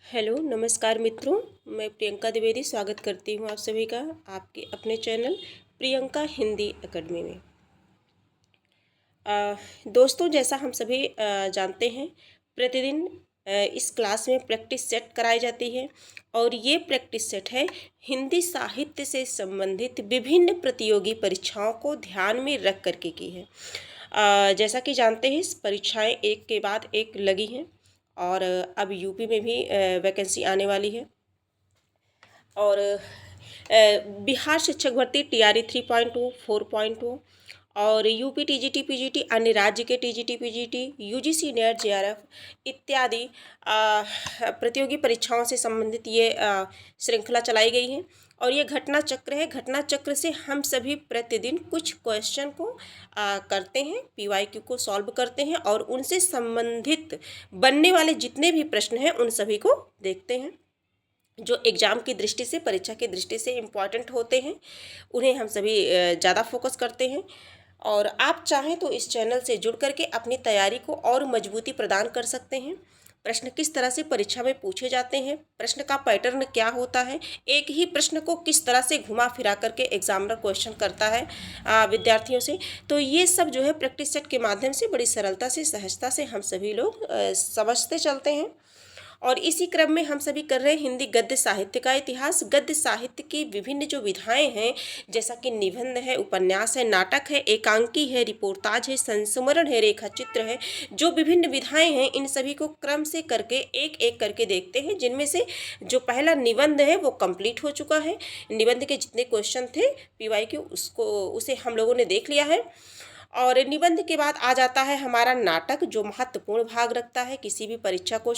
Hello नमस्कार मित्रों, मैं प्रियंका द्विवेदी स्वागत करती हूँ आप सभी का आपके अपने चैनल प्रियंका हिंदी एकेडमी में। दोस्तों, जैसा हम सभी जानते हैं, प्रतिदिन इस क्लास में प्रैक्टिस सेट कराई जाती है और ये प्रैक्टिस सेट है हिंदी साहित्य से संबंधित विभिन्न प्रतियोगी परीक्षाओं को ध्यान में रख करके की है। जैसा कि जानते हैं, इस परीक्षाएं एक के बाद एक लगी हैं और अब यूपी में भी वैकेंसी आने वाली है। और बिहार शिक्षक भर्ती TRE 3.2 4.2 और यूपी TGT PGT, अन्य राज्य के TGT PGT, UGC net JRF इत्यादि प्रतियोगी परीक्षाओं से संबंधित ये श्रृंखला चलाई गई है। और ये घटना चक्र है। घटना चक्र से हम सभी प्रतिदिन कुछ क्वेश्चन को करते हैं, PYQ को सॉल्व करते हैं और उनसे संबंधित बनने वाले जितने भी प्रश्न हैं उन सभी को देखते हैं, जो एग्ज़ाम की दृष्टि से, परीक्षा की दृष्टि से इम्पॉर्टेंट होते हैं। उन्हें हम सभी ज़्यादा फोकस करते हैं। और आप चाहें तो इस चैनल से जुड़ करके अपनी तैयारी को और मजबूती प्रदान कर सकते हैं। प्रश्न किस तरह से परीक्षा में पूछे जाते हैं, प्रश्न का पैटर्न क्या होता है, एक ही प्रश्न को किस तरह से घुमा फिरा करके एग्जामिनर क्वेश्चन करता है विद्यार्थियों से, तो ये सब जो है प्रैक्टिस सेट के माध्यम से बड़ी सरलता से, सहजता से हम सभी लोग समझते चलते हैं। और इसी क्रम में हम सभी कर रहे हैं हिंदी गद्य साहित्य का इतिहास। गद्य साहित्य की विभिन्न जो विधाएं हैं, जैसा कि निबंध है, उपन्यास है, नाटक है, एकांकी है, रिपोर्टाज है, संस्मरण है, रेखा चित्र है, जो विभिन्न विधाएं हैं, इन सभी को क्रम से करके एक एक करके देखते हैं। जिनमें से जो पहला निबंध है वो कंप्लीट हो चुका है। निबंध के जितने क्वेश्चन थे PYQ उसे हम लोगों ने देख लिया है। और निबंध के बाद आ जाता है हमारा नाटक, जो महत्वपूर्ण भाग रखता है किसी भी परीक्षा को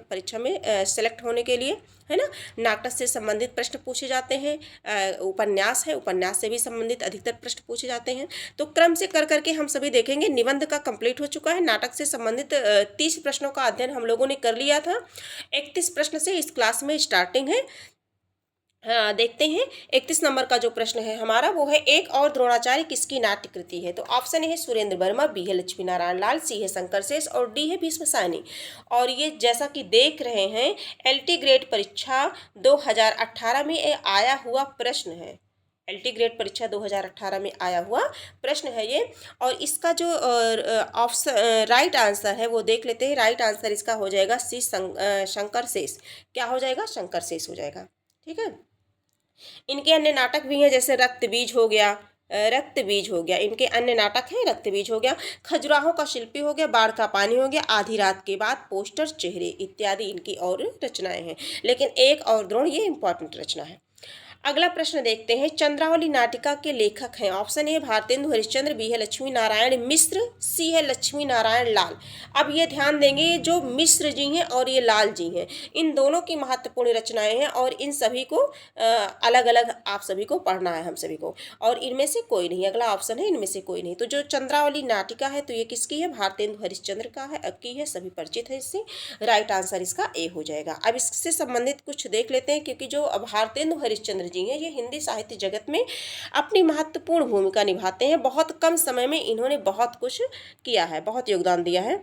परीक्षा में सेलेक्ट होने के लिए, है ना। नाटक से संबंधित प्रश्न पूछे जाते हैं। उपन्यास है, उपन्यास से भी संबंधित अधिकतर प्रश्न पूछे जाते हैं। तो क्रम से कर करके हम सभी देखेंगे। निबंध का कंप्लीट हो चुका है। नाटक से संबंधित 30 प्रश्नों का अध्ययन हम लोगों ने कर लिया था। 31 प्रश्न से इस क्लास में स्टार्टिंग है। देखते हैं 31 नंबर का जो प्रश्न है हमारा, वो है एक और द्रोणाचार्य किसकी नाट्य कृति है। तो ऑप्शन है सुरेंद्र वर्मा, बी है लक्ष्मी नारायण लाल, सी है शंकर शेष और डी है भीष्म सायनी। और ये जैसा कि देख रहे हैं, LT ग्रेड परीक्षा 2018 में आया हुआ प्रश्न है। LT ग्रेड परीक्षा 2018 में आया हुआ प्रश्न है ये। और इसका जो ऑप्शन राइट आंसर है वो देख लेते हैं। राइट आंसर इसका हो जाएगा सी, शंकर शेष। क्या हो जाएगा? शंकर शेष हो जाएगा। ठीक है। इनके अन्य नाटक भी हैं, जैसे रक्त बीज हो गया, रक्त बीज हो गया, इनके अन्य नाटक हैं। रक्त बीज हो गया, खजुराहो का शिल्पी हो गया, बाढ़ का पानी हो गया, आधी रात के बाद, पोस्टर, चेहरे इत्यादि इनकी और रचनाएं हैं। लेकिन एक और द्रोण ये इंपॉर्टेंट रचना है। अगला प्रश्न देखते हैं। चंद्रावली नाटिका के लेखक हैं। Option A Bharatendu Harishchandra, B है लक्ष्मी नारायण मिश्र, सी है लक्ष्मी नारायण लाल। अब ये ध्यान देंगे, जो मिश्र जी हैं और ये लाल जी हैं, इन दोनों की महत्वपूर्ण रचनाएं हैं और इन सभी को अलग अलग आप सभी को पढ़ना है, हम सभी को। और इनमें से कोई नहीं, अगला ऑप्शन है इनमें से कोई नहीं। तो जो चंद्रावली नाटिका है तो ये किसकी है? भारतेंदु हरिश्चंद्र का है, की है, सभी परिचित है इससे। राइट आंसर इसका ए हो जाएगा। अब इससे संबंधित कुछ देख लेते हैं, क्योंकि जो भारतेंदु हरिश्चंद्र जी हैं, ये हिंदी साहित्य जगत में अपनी महत्वपूर्ण भूमिका निभाते हैं। बहुत कम समय में इन्होंने बहुत कुछ किया है, बहुत योगदान दिया है।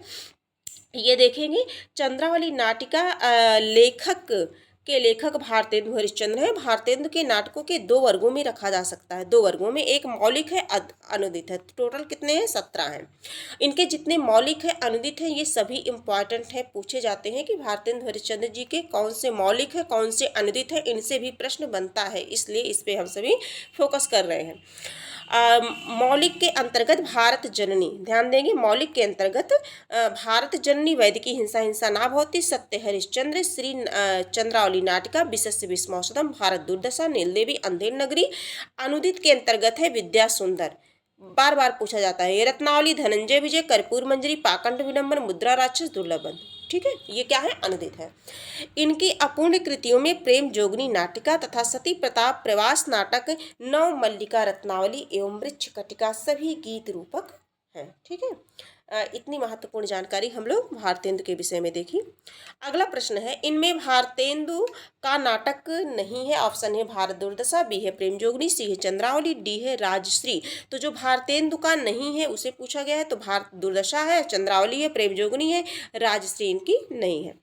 ये देखेंगे, चंद्रावली नाटिका लेखक भारतेंदु हरिश्चंद्र है। भारतेंदु के नाटकों के दो वर्गों में रखा जा सकता है। दो वर्गों में, एक मौलिक है, अनुदित है। टोटल कितने हैं? 17 हैं। इनके जितने मौलिक है, अनुदित है, ये सभी इंपॉर्टेंट है, पूछे जाते हैं कि भारतेंदु हरिश्चंद्र जी के कौन से मौलिक है, कौन से अनुदित है, इनसे भी प्रश्न बनता है, इसलिए इस पे हम सभी फोकस कर रहे हैं। मौलिक के अंतर्गत भारत जननी, ध्यान देंगे, मौलिक के अंतर्गत भारत जननी, वैदिकी हिंसा हिंसा ना भवति, सत्य हरिश्चंद्र, श्री चंद्रावली नाटिका, विशस्य विस्मौषधम, भारत दुर्दशा, नीलदेवी, अंधेर नगरी। अनुदित के अंतर्गत है विद्या सुंदर, बार बार पूछा जाता है। ये रत्नावली, धनंजय विजय, कर्पूर मंजरी, पाखंड विडंबन, मुद्रा राक्षस, दुर्लभ बंधु। ठीक है, ये क्या है? अनुदित है। इनकी अपूर्ण कृतियों में प्रेम जोगनी नाटिका तथा सती प्रताप, प्रवास नाटक, नव मल्लिका, रत्नावली एवं वृक्ष कटिका सभी गीत रूपक हैं। ठीक है। इतनी महत्वपूर्ण जानकारी हम लोग भारतेंदु के विषय में देखी। अगला प्रश्न है, इनमें भारतेंदु का नाटक नहीं है। ऑप्शन है भारत दुर्दशा, बी है प्रेम जोगनी, सी है चंद्रावली, डी है राजश्री। तो जो भारतेंदु का नहीं है उसे पूछा गया है। तो भारत दुर्दशा है, चंद्रावली है, प्रेम जोगनी है, राजश्री इनकी नहीं है।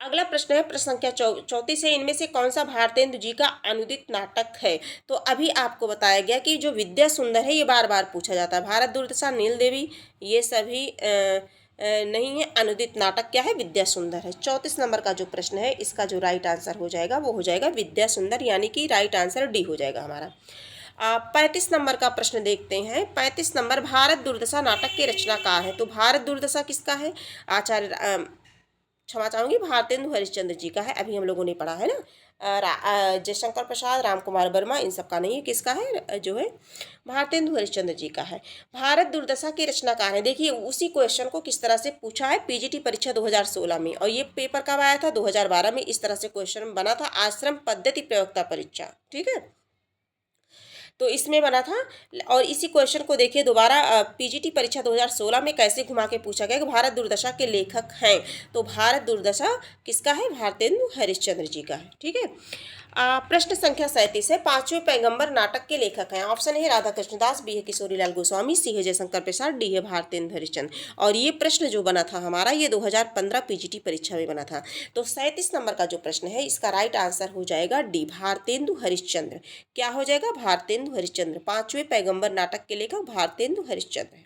अगला प्रश्न है प्रश्न संख्या 34 है, इनमें से कौन सा भारतेंदु जी का अनुदित नाटक है। तो अभी आपको बताया गया कि जो विद्या सुंदर है ये बार बार पूछा जाता है। भारत दुर्दशा, नील देवी, ये सभी नहीं है। अनुदित नाटक क्या है, विद्या सुंदर है। 34 नंबर का जो प्रश्न है इसका जो राइट आंसर हो जाएगा वो हो जाएगा विद्या सुंदर, यानी कि राइट आंसर डी हो जाएगा हमारा। 35 नंबर का प्रश्न देखते हैं। 35 नंबर, भारत दुर्दशा नाटक के रचनाकार है। तो भारत दुर्दशा किसका है, आचार्य क्षमा चाहूंगी, भारतेंदु हरिश्चंद्र जी का है। अभी हम लोगों ने पढ़ा है ना, जयशंकर प्रसाद, राम कुमार वर्मा, इन सब का नहीं है। किसका है, जो है भारतेंदु हरिश्चंद्र जी का है। भारत दुर्दशा के रचनाकार है। देखिए उसी क्वेश्चन को किस तरह से पूछा है पीजीटी परीक्षा 2016 में, और ये पेपर कब आया था, 2012 में। इस तरह से क्वेश्चन बना था, आश्रम पद्धति प्रयोक्ता परीक्षा, ठीक है, तो इसमें बना था। और इसी क्वेश्चन को देखिए दोबारा पीजीटी परीक्षा 2016 में कैसे घुमा के पूछा गया कि भारत दुर्दशा के लेखक हैं। तो भारत दुर्दशा किसका है, भारतेंदु हरिश्चंद्र जी का है, ठीक है। प्रश्न संख्या 37 है, पांचवें पैगंबर नाटक के लेखक हैं। ऑप्शन है राधा कृष्ण दास, बी है किशोरीलाल गोस्वामी, सी है जयशंकर प्रसाद, डी है भारतेंदु हरिश्चंद्र। और ये प्रश्न जो बना था हमारा, ये 2015 पीजीटी परीक्षा में बना था। तो 37 नंबर का जो प्रश्न है इसका राइट आंसर हो जाएगा डी, भारतेंदु हरिश्चंद्र। क्या हो जाएगा, भारतेंदु हरिश्चंद्र। पांचवें पैगंबर नाटक के लेखक भारतेंदु हरिश्चंद्र है।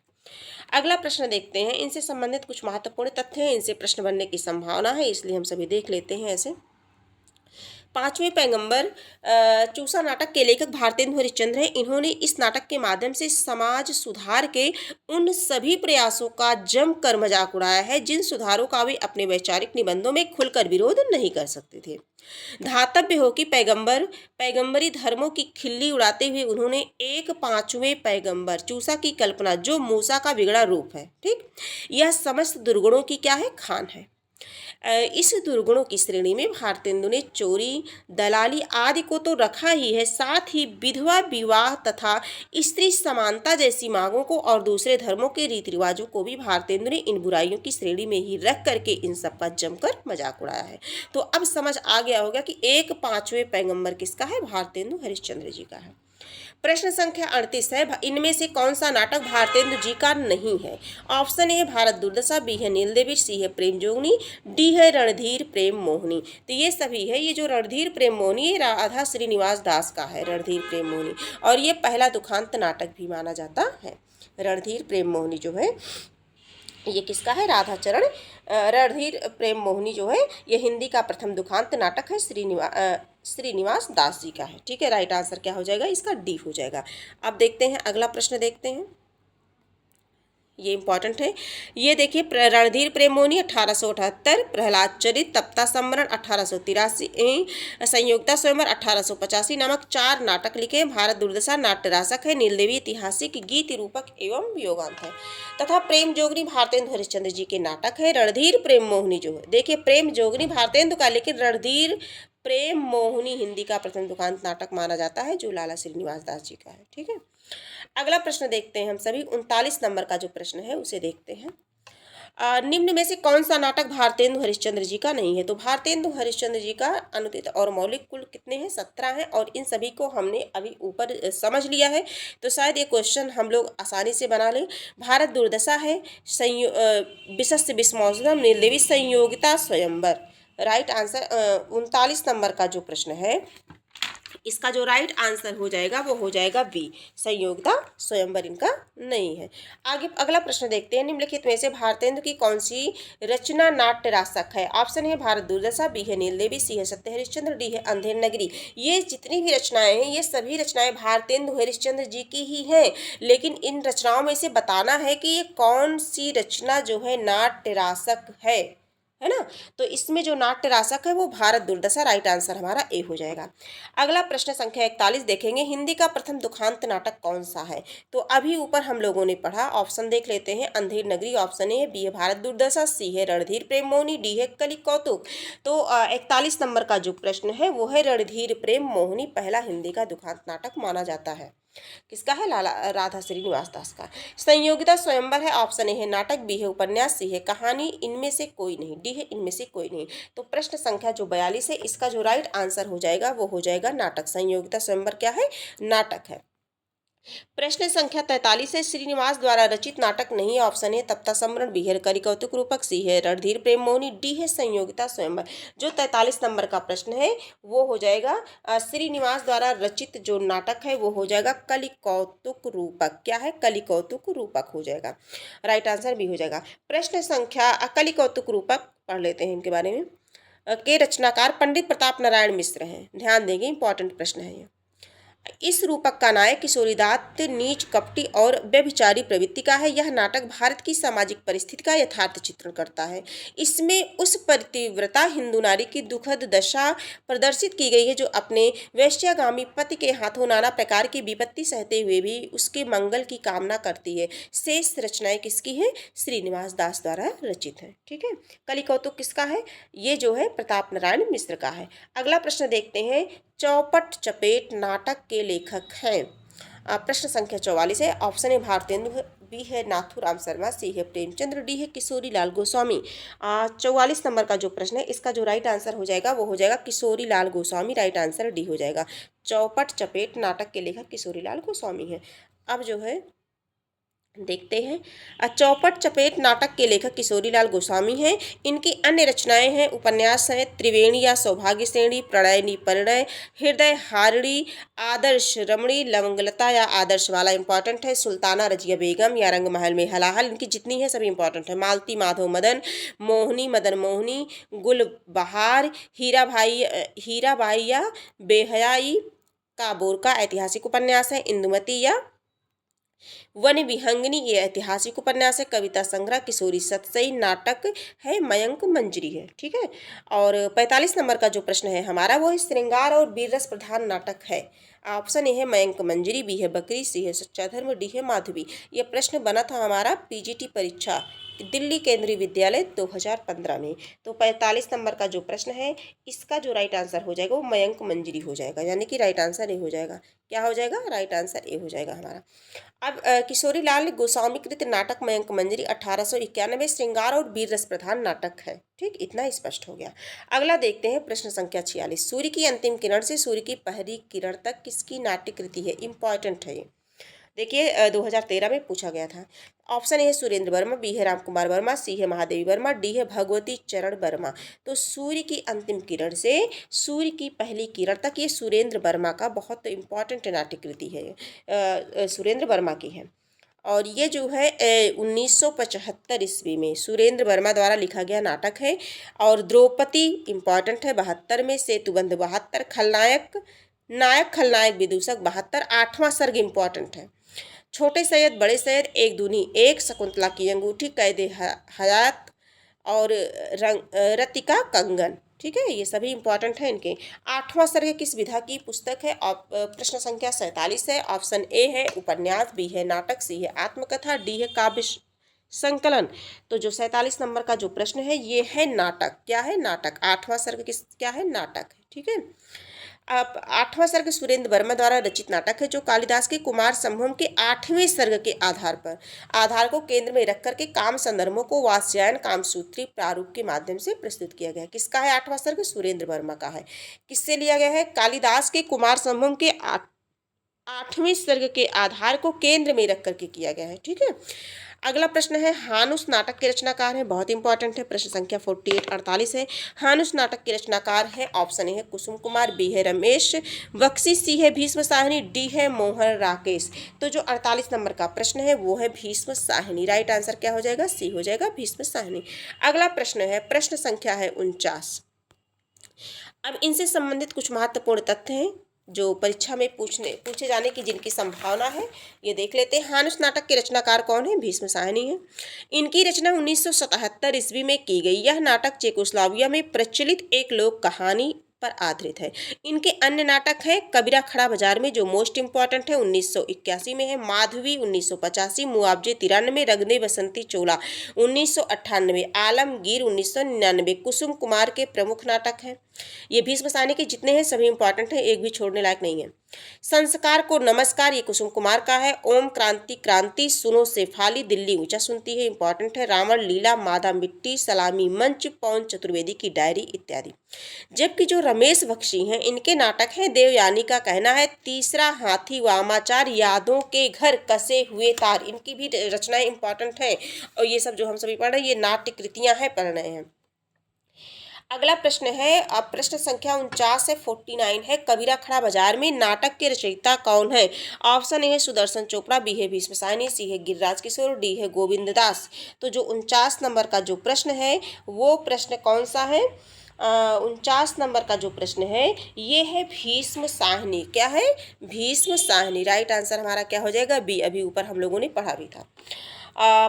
अगला प्रश्न देखते हैं। इनसे संबंधित कुछ महत्वपूर्ण तथ्य हैं, इनसे प्रश्न बनने की संभावना है, इसलिए हम सभी देख लेते हैं ऐसे। पांचवें पैगंबर चूसा नाटक के लेखक भारतेंदु हरिश्चंद्र हैं। इन्होंने इस नाटक के माध्यम से समाज सुधार के उन सभी प्रयासों का जमकर मजाक उड़ाया है जिन सुधारों का वे अपने वैचारिक निबंधों में खुलकर विरोध नहीं कर सकते थे। धातव्य हो कि पैगंबरी धर्मों की खिल्ली उड़ाते हुए उन्होंने एक पांचवें पैगंबर चूसा की कल्पना, जो मूसा का बिगड़ा रूप है, ठीक, यह समस्त दुर्गुणों की क्या है, खान है। इस दुर्गुणों की श्रेणी में भारतेंदु ने चोरी, दलाली आदि को तो रखा ही है, साथ ही विधवा विवाह तथा स्त्री समानता जैसी मांगों को और दूसरे धर्मों के रीति रिवाजों को भी भारतेंदु ने इन बुराइयों की श्रेणी में ही रख करके इन सब का जमकर मजाक उड़ाया है। तो अब समझ आ गया होगा कि एक पांचवें पैगंबर किसका है, भारतेंदु हरिश्चंद्र जी का है। प्रश्न संख्या 38 है, इनमें से कौन सा नाटक भारतेंदु जी का नहीं है। ऑप्शन ए भारत दुर्दशा, बी है नील देवी, सी है प्रेम जोगनी, डी है रणधीर प्रेम मोहिनी। तो ये सभी है। ये जो रणधीर प्रेम मोहिनी, ये राधा श्रीनिवास दास का है, रणधीर प्रेम मोहिनी, और ये पहला दुखांत नाटक भी माना जाता है। रणधीर प्रेम मोहिनी जो है ये किसका है, राधाचरण रणधीर प्रेम मोहिनी जो है ये हिंदी का प्रथम दुखांत नाटक है, श्रीनिवास दास जी का है, ठीक है। राइट आंसर क्या हो जाएगा, इसका डी हो जाएगा। अब देखते हैं अगला प्रश्न देखते हैं, ये इंपॉर्टेंट है। ये देखिए, रणधीर प्रेम मोहिनी 1878, प्रहलाद चरित, तप्ता सम्मरण 1883, संयोगिता स्वयंवर 1885 नामक 4 नाटक लिखे। भारत दुर्दशा नाट्यरासक है, नील देवी ऐतिहासिक गीत रूपक एवं योगांत है, तथा प्रेम जोगनी भारतेंदु हरिश्चंद्र जी के नाटक है। रणधीर प्रेम मोहिनी जो है, देखिए प्रेम जोगनी भारतेंदु का, लेकिन रणधीर प्रेम मोहिनी हिंदी का प्रथम दुखांत नाटक माना जाता है, जो लाला श्रीनिवास दास जी का है, ठीक है। अगला प्रश्न देखते हैं हम सभी। 39 नंबर का जो प्रश्न है उसे देखते हैं। निम्न में से कौन सा नाटक भारतेंदु हरिश्चंद्र जी का नहीं है। तो भारतेंदु हरिश्चंद्र जी का अनुदित और मौलिक कुल कितने हैं, 17 हैं, और इन सभी को हमने अभी ऊपर समझ लिया है, तो शायद ये क्वेश्चन हम लोग आसानी से बना लें। भारत दुर्दशा है, विशस्य विस्मौसम, नील देवी, संयोगिता स्वयंवर। राइट आंसर 39 नंबर का जो प्रश्न है इसका जो राइट आंसर हो जाएगा वो हो जाएगा बी, संयोगिता स्वयंवर इनका नहीं है। आगे अगला प्रश्न देखते हैं। निम्नलिखित में से भारतेंदु की कौन सी रचना नाट्य रासक है। ऑप्शन है भारत दुर्दशा, बी है नील देवी, सी है सत्य हरिश्चंद्र, डी है अंधेर नगरी। ये जितनी भी रचनाएं हैं ये सभी रचनाएं भारतेंदु हरिश्चंद्र जी की ही हैं, लेकिन इन रचनाओं में से बताना है कि ये कौन सी रचना जो है नाट्य रासक है ना। तो इसमें जो नाट्य रासक है वो भारत दुर्दशा, राइट आंसर हमारा ए हो जाएगा। अगला प्रश्न संख्या 41 देखेंगे। हिंदी का प्रथम दुखांत नाटक कौन सा है। तो अभी ऊपर हम लोगों ने पढ़ा, ऑप्शन देख लेते हैं। Andher Nagari option A, B है भारत दुर्दशा, सी है रणधीर प्रेम मोहिनी, डी है कलि कौतुक। तो 41 नंबर का जो प्रश्न है वो है रणधीर प्रेम मोहिनी पहला हिंदी का दुखांत नाटक माना जाता है। किसका है, लाला राधा श्रीनिवास दास का। संयोगिता स्वयंवर है, ऑप्शन ए है नाटक, बी है उपन्यास, सी है कहानी, इनमें से कोई नहीं, डी है इनमें से कोई नहीं। तो प्रश्न संख्या जो 42 है इसका जो राइट आंसर हो जाएगा वो हो जाएगा नाटक। संयोगिता स्वयंवर क्या है, नाटक है। प्रश्न संख्या 43 है। श्रीनिवास द्वारा रचित नाटक नहीं। ऑप्शन है तप्ता सम्रण, बी है कलिकौतुक रूपक, सी है रणधीर प्रेम मोहिनी, डी है संयोगिता स्वयंवर। जो 43 नंबर का प्रश्न है वो हो जाएगा श्रीनिवास द्वारा रचित जो नाटक है वो हो जाएगा कलिकौतुक रूपक। क्या है? कलिकौतुक रूपक हो जाएगा। राइट आंसर भी हो जाएगा। प्रश्न संख्या कलिकौतुक रूपक पढ़ लेते हैं इनके बारे में। के रचनाकार पंडित प्रताप नारायण मिश्र हैं। ध्यान देंगे, इंपॉर्टेंट प्रश्न है ये। इस रूपक का नायक किशोरीदत्त नीच, कपटी और व्यभिचारी प्रवृत्ति का है। यह नाटक भारत की सामाजिक परिस्थिति का यथार्थ चित्रण करता है। इसमें उस पतिव्रता हिंदू नारी की दुखद दशा प्रदर्शित की गई है जो अपने वैश्यागामी पति के हाथों नाना प्रकार की विपत्ति सहते हुए भी उसके मंगल की कामना करती है। शेष रचनाएं किसकी हैं? श्रीनिवास दास द्वारा रचित है। ठीक है। कलिकौतुक किसका है? ये जो है प्रताप नारायण मिश्र का है। अगला प्रश्न देखते हैं। चौपट चपेट नाटक के लेखक हैं। प्रश्न संख्या 44 है। ऑप्शन है भारतेंदु, बी है नाथूराम शर्मा, सी है प्रेमचंद्र, डी है किशोरी लाल गोस्वामी। 44 नंबर का जो प्रश्न है इसका जो राइट आंसर हो जाएगा वो हो जाएगा Kishori Lal Goswami. Right answer D हो जाएगा। चौपट चपेट नाटक के लेखक किशोरी लाल गोस्वामी है। अब जो है देखते हैं। चौपट चपेट नाटक के लेखक किशोरीलाल गोस्वामी हैं। इनकी अन्य रचनाएं हैं उपन्यास हैं त्रिवेणी या सौभाग्य श्रेणी, प्रणयनी परिणय, हृदय हारिणी, आदर्श रमणी, लवंगलता या आदर्श वाला इंपॉर्टेंट है, सुल्ताना रजिया बेगम या रंगमहल में हलाहल। इनकी जितनी है सभी इंपॉर्टेंट है। मालती माधव मदन, मोहिनी मदन मोहिनी, गुलबहार, हीराबाई या बेहयाई का बोरका ऐतिहासिक उपन्यास है, इंदुमती या वन विहंगिनी ये ऐतिहासिक उपन्यास है, कविता संग्रह किशोरी सतसई, नाटक है मयंक मंजरी है। ठीक है। और 45 नंबर का जो प्रश्न है हमारा वो है श्रृंगार और वीर रस प्रधान नाटक है। ऑप्शन ए है मयंक मंजरी, बी है बकरी, सी है सच्चा धर्म, डी है माधवी। ये प्रश्न बना था हमारा पीजीटी परीक्षा दिल्ली केंद्रीय विद्यालय 2015 में। तो 45 नंबर का जो प्रश्न है इसका जो राइट आंसर हो जाएगा वो मयंक मंजरी हो जाएगा, यानी कि राइट आंसर ए हो जाएगा। क्या हो जाएगा? राइट आंसर ए हो जाएगा हमारा। अब किशोरीलाल गोस्वामी कृत नाटक मयंक मंजरी 1891 श्रृंगार और वीर रस प्रधान नाटक है। ठीक, इतना स्पष्ट हो गया। अगला देखते हैं प्रश्न संख्या 46। सूर्य की अंतिम किरण से सूर्य की पहली किरण तक किसकी नाट्य कृति है? इंपॉर्टेंट है ये। देखिए 2013 में पूछा गया था। ऑप्शन ए है सुरेंद्र वर्मा, बी है रामकुमार वर्मा, सी है महादेवी वर्मा, डी है भगवती चरण वर्मा। तो सूर्य की अंतिम किरण से सूर्य की पहली किरण तक ये सुरेंद्र वर्मा का बहुत इंपॉर्टेंट नाट्य कृति है, सुरेंद्र वर्मा की है। और ये जो है 1975 ईस्वी में सुरेंद्र वर्मा द्वारा लिखा गया नाटक है। और द्रौपदी इंपॉर्टेंट है 72 में, सेतुबंध 72, खलनायक नायक खलनायक विदूषक 72, 8वां सर्ग इंपॉर्टेंट है। छोटे सैयद बड़े सैयद, एक दूनी एक, शकुंतला की अंगूठी, कैदे हयात और रतिका कंगन। ठीक है, ये सभी इंपॉर्टेंट है इनके। 8वां सर्ग किस विधा की पुस्तक है? प्रश्न संख्या 47 है। ऑप्शन ए है उपन्यास, बी है नाटक, सी है आत्मकथा, डी है काव्य संकलन। तो जो 47 नंबर का जो प्रश्न है ये है नाटक। क्या है? नाटक। 8वां सर्ग किस क्या है? नाटक है। ठीक है। अब 8वां सर्ग सुरेंद्र वर्मा द्वारा रचित नाटक है जो कालिदास के कुमार संभव के 8वें सर्ग के आधार को केंद्र में रख करके काम संदर्भों को वात्स्यायन कामसूत्री प्रारूप के माध्यम से प्रस्तुत किया गया है। किसका है 8वां सर्ग? सुरेंद्र वर्मा का है। किससे लिया गया है? कालिदास के कुमार संभव के 8वें सर्ग के आधार को केंद्र में रख करके किया गया है। ठीक है। अगला प्रश्न है हानुस नाटक के रचनाकार हैं, बहुत इंपॉर्टेंट है। प्रश्न संख्या 48 है। हानुस नाटक के रचनाकार है। ऑप्शन ए है कुसुम कुमार, बी है रमेश बख्शी, सी है भीष्म साहनी, डी है मोहन राकेश। तो जो 48 नंबर का प्रश्न है वो है भीष्म साहनी। राइट आंसर क्या हो जाएगा? सी हो जाएगा, भीष्म साहनी। अगला प्रश्न है प्रश्न संख्या है 49। अब इनसे संबंधित कुछ महत्वपूर्ण तथ्य हैं जो परीक्षा में पूछे जाने की जिनकी संभावना है, ये देख लेते हैं। हानुस नाटक के रचनाकार कौन है? भीष्म साहनी है। इनकी रचना 1977 ईस्वी में की गई। यह नाटक चेकोस्लोवाकिया में प्रचलित एक लोक कहानी पर आधारित है। इनके अन्य नाटक हैं कबीरा खड़ा बाजार में जो मोस्ट इंपॉर्टेंट है 1981 में है, माधवी 1985, मुआवजे 93, रगने बसंती चोला 1998, आलमगीर 1999 कुसुम कुमार के प्रमुख नाटक हैं। ये भीष्म साहनी के जितने हैं सभी इंपॉर्टेंट हैं, एक भी छोड़ने लायक नहीं है। संस्कार को नमस्कार ये कुसुम कुमार का है। ओम क्रांति क्रांति सुनो शेफाली दिल्ली ऊंचा सुनती है, इंपॉर्टेंट है। रावण लीला मादा मिट्टी सलामी मंच पवन चतुर्वेदी की डायरी इत्यादि। जबकि जो रमेश बख्शी हैं इनके नाटक हैं देवयानी का कहना है, तीसरा हाथी, वामाचार, यादों के घर, कसे हुए तार, इनकी भी रचनाएं इंपॉर्टेंट है। और ये सब जो हम सभी पढ़ रहे हैं ये नाट्य कृतियां हैं, पढ़ रहे हैं। अगला प्रश्न है, अब प्रश्न संख्या 49 है, 49 है। कबीरा खड़ा बाजार में नाटक के रचयिता कौन है? ऑप्शन ए है सुदर्शन चोपड़ा, बी है भीष्म साहनी, सी है गिरिराज किशोर, डी है गोविंद दास। तो जो 49 नंबर का जो प्रश्न है वो प्रश्न कौन सा है? 49 नंबर का जो प्रश्न है ये है भीष्म साहनी। क्या है? भीष्म साहनी। राइट आंसर हमारा क्या हो जाएगा? बी। अभी ऊपर हम लोगों ने पढ़ा भी था।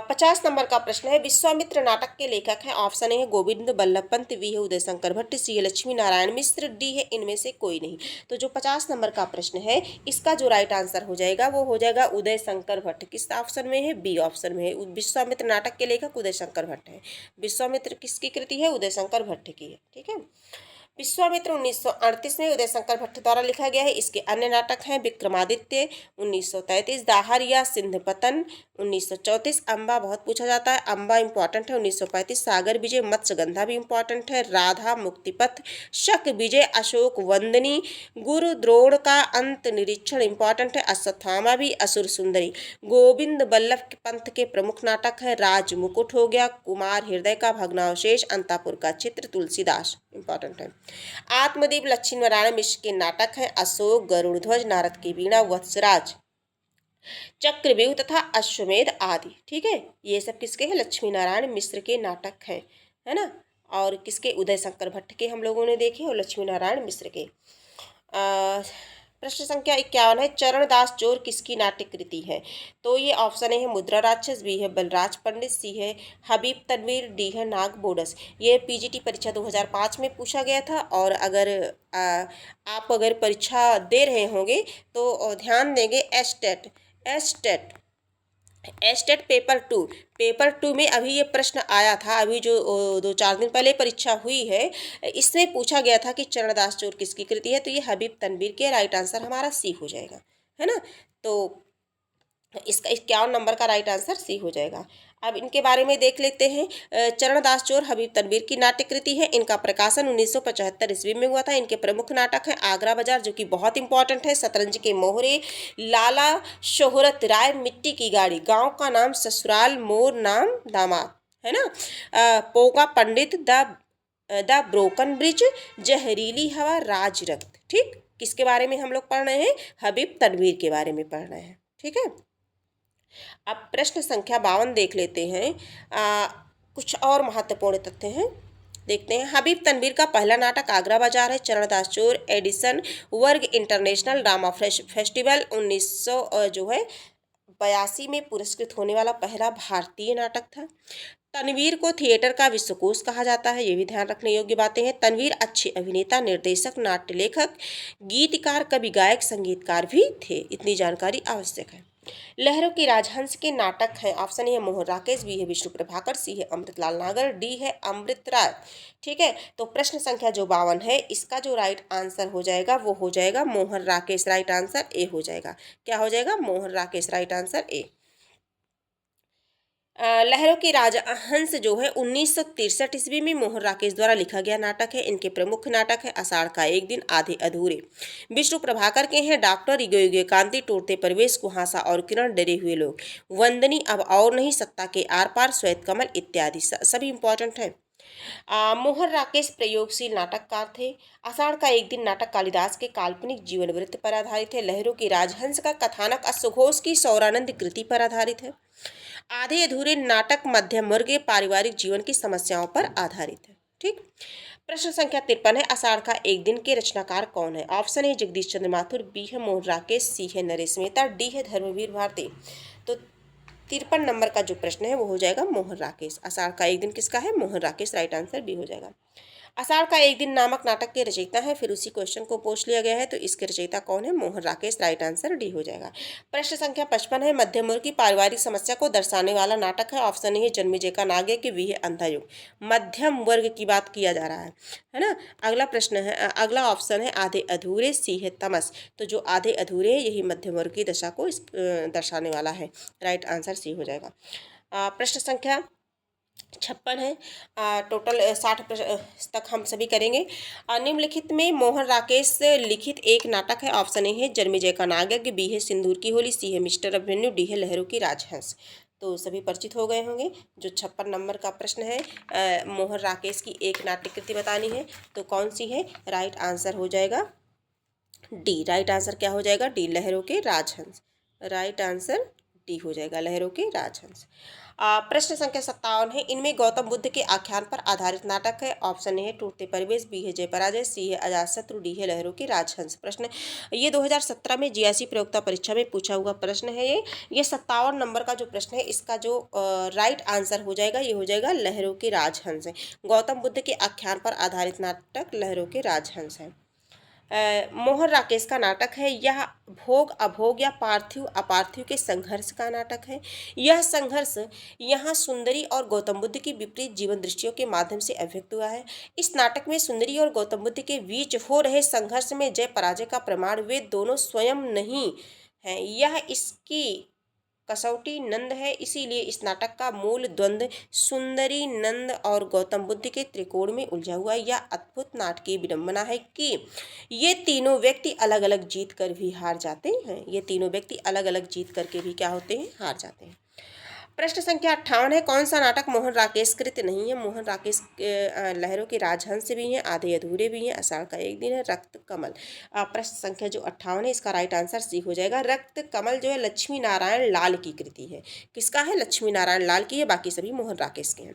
50 नंबर का प्रश्न है, विश्वामित्र नाटक के लेखक हैं। ऑप्शन ए है गोविंद बल्लभ पंत, बी है उदय शंकर भट्ट, सी है लक्ष्मी नारायण मिश्र, डी है इनमें से कोई नहीं। तो जो 50 नंबर का प्रश्न है इसका जो राइट आंसर हो जाएगा वो हो जाएगा उदय शंकर भट्ट। किस ऑप्शन में है? बी ऑप्शन में है। विश्वामित्र नाटक के लेखक उदय शंकर भट्ट है। विश्वामित्र किसकी कृति है? उदय शंकर भट्ट की है। ठीक है। विश्वामित्र 1938 में उदय शंकर भट्ट द्वारा लिखा गया है। इसके अन्य नाटक हैं विक्रमादित्य 1933, दाहरिया, सिंध पतन 1934, अम्बा बहुत पूछा जाता है, अम्बा इंपॉर्टेंट है 1935, सागर विजय, मत्स्यगंधा भी इंपॉर्टेंट है, राधा, मुक्तिपथ, शक विजय, अशोक वंदनी, गुरु द्रोण का अंत निरीक्षण इंपॉर्टेंट है, अश्वत्थामा भी, असुर सुंदरी। गोविंद बल्लभ पंत के प्रमुख नाटक है राज मुकुट हो गया, कुमार हृदय का भग्नावशेष, अंतापुर का चित्र, तुलसीदास इंपॉर्टेंट है। आत्मदीप लक्ष्मी नारायण मिश्र के नाटक हैं अशोक, गरुड़ध्वज, नारद की वीणा, वत्सराज, चक्रव्यूह तथा अश्वमेध आदि। ठीक है, ये सब किसके हैं? लक्ष्मी नारायण मिश्र के नाटक हैं, है ना। और किसके? उदय शंकर भट्ट के हम लोगों ने देखे और लक्ष्मी नारायण मिश्र के। प्रश्न संख्या 51 है, चरणदास चोर किसकी नाट्य कृति है? तो ये ऑप्शन है मुद्रा राक्षस, बी है बलराज पंडित, सी है हबीब तनवीर, डी है नाग बोडस। ये पीजीटी परीक्षा 2005 में पूछा गया था। और अगर आप अगर परीक्षा दे रहे होंगे तो ध्यान देंगे एस्टेट एस्टेट पेपर टू में अभी ये प्रश्न आया था। अभी जो 2-4 दिन पहले परीक्षा हुई है इसमें पूछा गया था कि चरणदास चोर किसकी कृति है। तो ये हबीब तनवीर के। राइट आंसर हमारा सी हो जाएगा, है ना। तो इसका 51 नंबर का राइट आंसर सी हो जाएगा। अब इनके बारे में देख लेते हैं। चरणदास चोर हबीब तनवीर की नाट्य कृति है। इनका प्रकाशन 1975 ईस्वी में हुआ था। इनके प्रमुख नाटक हैं आगरा बाजार जो कि बहुत इंपॉर्टेंट है, शतरंज के मोहरे, लाला शोहरत राय, मिट्टी की गाड़ी, गांव का नाम ससुराल, मोर नाम दामाद, है ना, पोगा पंडित, द ब्रोकन ब्रिज, जहरीली हवा, राज रक्त। ठीक, किसके बारे में हम लोग पढ़ रहे हैं? हबीब तनवीर के बारे में पढ़ रहे हैं। ठीक है। अब प्रश्न संख्या 52 देख लेते हैं। कुछ और महत्वपूर्ण तथ्य हैं, देखते हैं। हबीब तनवीर का पहला नाटक आगरा बाजार है। चरणदास चोर एडिसन वर्ग इंटरनेशनल ड्रामा फेस्टिवल 1982 में पुरस्कृत होने वाला पहला भारतीय नाटक था। तनवीर को थिएटर का विश्वकोश कहा जाता है, ये भी ध्यान रखने योग्य बातें हैं। तनवीर अच्छे अभिनेता, निर्देशक, नाट्य लेखक, गीतकार, कवि, गायक, संगीतकार भी थे। इतनी जानकारी आवश्यक है। लहरों की राजहंस के नाटक हैं। ऑप्शन ए है मोहन राकेश, बी है विष्णु प्रभाकर, सी है अमृतलाल नागर, डी है अमृत राय। ठीक है। तो प्रश्न संख्या जो 52 है इसका जो राइट आंसर हो जाएगा वो हो जाएगा Mohan Rakesh. Right answer A हो जाएगा। क्या हो जाएगा? Mohan Rakesh. Right answer A. लहरों की राजहंस जो है 1963 ईस्वी में मोहन राकेश द्वारा लिखा गया नाटक है। इनके प्रमुख नाटक है आषाढ़ का एक दिन, आधे अधूरे। विष्णु प्रभाकर के हैं डॉक्टर, युगे युगे कांति, टूटते परिवेश, कुहासा और किरण, डरे हुए लोग, वंदनी, अब और नहीं, सत्ता के आर पार, श्वेत कमल इत्यादि सभी इंपॉर्टेंट है। मोहन राकेश प्रयोगशील नाटककार थे। आषाढ़ का एक दिन नाटक कालिदास के काल्पनिक जीवन वृत्त पर आधारित है। लहरों की राजहंस का कथानक अश्वघोष की सौरानंद कृति पर आधारित है। आधे अधूरे नाटक मध्यम वर्गीय पारिवारिक जीवन की समस्याओं पर आधारित है। ठीक। प्रश्न संख्या 53 है, आषाढ़ का एक दिन के रचनाकार कौन है? ऑप्शन है जगदीश चंद्र माथुर, बी है मोहन राकेश, सी है नरेश मेहता, डी है धर्मवीर भारती। तो 53 नंबर का जो प्रश्न है वो हो जाएगा मोहन राकेश। आषाढ़ का एक दिन किसका है? Mohan Rakesh. Right answer B हो जाएगा। आषाढ़ का एक दिन नामक नाटक के रचयिता है, फिर उसी क्वेश्चन को पूछ लिया गया है, तो इसके रचयिता कौन है? Mohan Rakesh. Right answer D हो जाएगा। प्रश्न संख्या 55 है, मध्यम वर्ग की पारिवारिक समस्या को दर्शाने वाला नाटक है। ऑप्शन ए है जन्मेजय का नाग्य कि बी है अंधा युग। मध्यम वर्ग की बात किया जा रहा है ना। अगला प्रश्न है, अगला ऑप्शन है आधे अधूरे, सी है तमस। तो जो आधे अधूरे है यही मध्यम वर्ग की दशा को दर्शाने वाला है। राइट आंसर सी हो जाएगा। प्रश्न संख्या 56 है। टोटल 60 तक हम सभी करेंगे। निम्नलिखित में मोहन राकेश लिखित एक नाटक है। ऑप्शन ए है जन्मेजय का नाग्य, बी है सिंदूर की होली, सी है मिस्टर अभिमन्यु, डी है लहरों की राजहंस। तो सभी परिचित हो गए होंगे। जो 56 नंबर का प्रश्न है, मोहन राकेश की एक नाट्य कृति बतानी है, तो कौन सी है? राइट आंसर हो जाएगा डी। राइट आंसर क्या हो जाएगा? डी, लहरों के राजहंस। राइट आंसर डी हो जाएगा, लहरों के राजहंस। प्रश्न संख्या 57 है, इनमें गौतम बुद्ध के आख्यान पर आधारित नाटक है। ऑप्शन ए है टूटते परिवेश, बी है जय पराजय, सी है अजातशत्रु, डी है लहरों के राजहंस। प्रश्न ये 2017 में जीआईसी प्रयोक्ता परीक्षा में पूछा हुआ प्रश्न है। ये 57 नंबर का जो प्रश्न है, इसका जो राइट आंसर हो जाएगा, ये हो जाएगा लहरों के राजहंस है। गौतम बुद्ध के आख्यान पर आधारित नाटक लहरों के राजहंस है। मोहन राकेश का नाटक है। यह भोग अभोग या पार्थिव अपार्थिव के संघर्ष का नाटक है। यह संघर्ष यहाँ सुंदरी और गौतम बुद्ध की विपरीत जीवन दृष्टियों के माध्यम से अभिव्यक्त हुआ है। इस नाटक में सुंदरी और गौतम बुद्ध के बीच हो रहे संघर्ष में जय पराजय का प्रमाण वे दोनों स्वयं नहीं है, यह इसकी कसौटी नंद है। इसीलिए इस नाटक का मूल द्वंद्व सुंदरी, नंद और गौतम बुद्ध के त्रिकोण में उलझा हुआ यह अद्भुत नाटकीय विडंबना है कि ये तीनों व्यक्ति अलग अलग जीत कर भी हार जाते हैं। ये तीनों व्यक्ति अलग अलग जीत करके भी क्या होते हैं? हार जाते हैं। प्रश्न संख्या 58 है, कौन सा नाटक मोहन राकेश कृत नहीं है? मोहन राकेश लहरों के राजहंस भी हैं, आधे अधूरे भी हैं, आषाढ़ का एक दिन है, रक्त कमल। प्रश्न संख्या जो 58 है, इसका राइट आंसर सी हो जाएगा। रक्त कमल जो है लक्ष्मी नारायण लाल की कृति है। किसका है? लक्ष्मी नारायण लाल की है, बाकी सभी मोहन राकेश के हैं।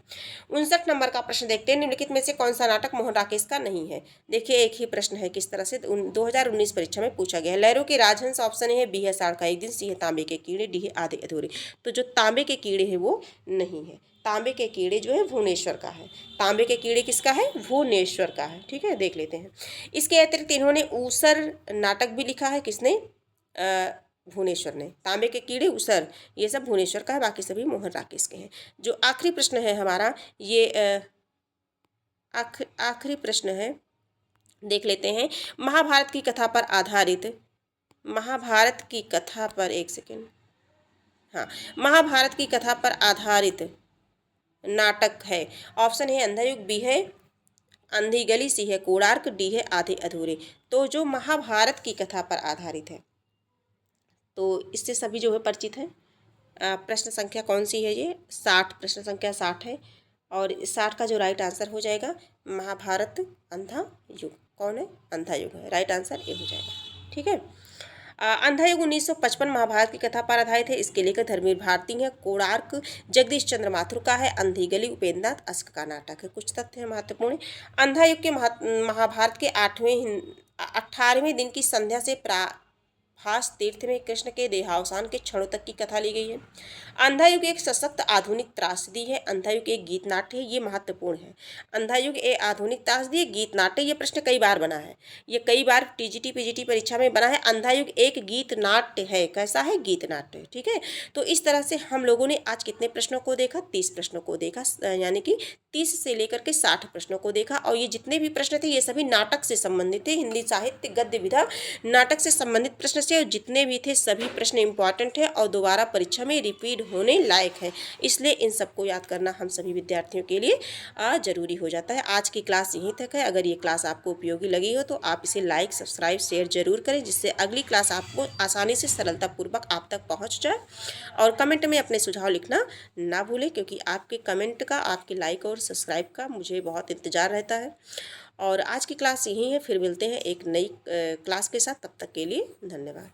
59 नंबर का प्रश्न देखते हैं, निम्नलिखित में से कौन सा नाटक मोहन राकेश का नहीं है? देखिए एक ही प्रश्न है, किस तरह से 2019 परीक्षा में पूछा गया है। लहरों के राजहंस ऑप्शन है, बी है आषाढ़ का एक दिन, सी है तांबे के कीड़े, डी है आधे अधूरे। तो जो तांबे के कीड़े हैं वो नहीं है। तांबे के कीड़े जो है भुवनेश्वर का है। तांबे के कीड़े किसका है? भुवनेश्वर का है। ठीक है, देख लेते हैं। इसके अतिरिक्त इन्होंने ऊसर नाटक भी लिखा है। किसने? भुवनेश्वर ने। तांबे के कीड़े, ऊसर, ये सब भुवनेश्वर का है, बाकी सभी मोहन राकेश के हैं। जो आखिरी प्रश्न है हमारा, ये आखिरी प्रश्न है, देख लेते हैं। महाभारत की कथा पर आधारित, महाभारत की कथा पर, एक सेकेंड, हाँ, महाभारत की कथा पर आधारित नाटक है। ऑप्शन है अंधा युग, बी है अंधी गली, सी है कोणार्क, डी है आधे अधूरे। तो जो महाभारत की कथा पर आधारित है, तो इससे सभी जो है परिचित हैं। प्रश्न संख्या कौन सी है? ये 60, प्रश्न संख्या 60 है, और 60 का जो राइट आंसर हो जाएगा महाभारत अंधा युग। कौन है? अंधा युग है। राइट आंसर ये हो जाएगा। ठीक है। अंधा युग 1955 महाभारत की कथा पर आधारित है। इसके लेखक धर्मवीर भारती है। कोणार्क जगदीश चंद्र माथुर का है। अंधी गली उपेंद्र नाथ अश्क का नाटक है। कुछ तथ्य है महत्वपूर्ण। अंधा युग के महाभारत के 18वें दिन की संध्या से भास तीर्थ में कृष्ण के देहावसान के क्षणों तक की कथा ली गई है। अंधा युग एक सशक्त आधुनिक त्रासदी है। अंधा युग एक गीत नाट्य है, ये महत्वपूर्ण है। अंधा युग एक आधुनिक त्रासदी है, गीत नाट्य, ये प्रश्न कई बार बना है, ये कई बार टीजीटी पीजीटी परीक्षा में बना है। अंधा युग एक गीत नाट्य है। कैसा है? गीत नाट्य। ठीक है, तो इस तरह से हम लोगों ने आज कितने प्रश्नों को देखा? 30 प्रश्नों को देखा, यानी कि 30 से लेकर के 60 प्रश्नों को देखा। और ये जितने भी प्रश्न थे ये सभी नाटक से संबंधित थे। हिंदी साहित्य गद्य विधा नाटक से संबंधित प्रश्न से, और जितने भी थे सभी प्रश्न इंपॉर्टेंट है और दोबारा परीक्षा में रिपीट होने लायक है। इसलिए इन सबको याद करना हम सभी विद्यार्थियों के लिए जरूरी हो जाता है। आज की क्लास यहीं तक है। अगर ये क्लास आपको उपयोगी लगी हो तो आप इसे लाइक, सब्सक्राइब, शेयर जरूर करें, जिससे अगली क्लास आपको आसानी से सरलतापूर्वक आप तक पहुंच जाए। और कमेंट में अपने सुझाव लिखना ना भूलें, क्योंकि आपके कमेंट का, आपके लाइक और सब्सक्राइब का मुझे बहुत इंतज़ार रहता है। और आज की क्लास यहीं है, फिर मिलते हैं एक नई क्लास के साथ। तब तक के लिए धन्यवाद।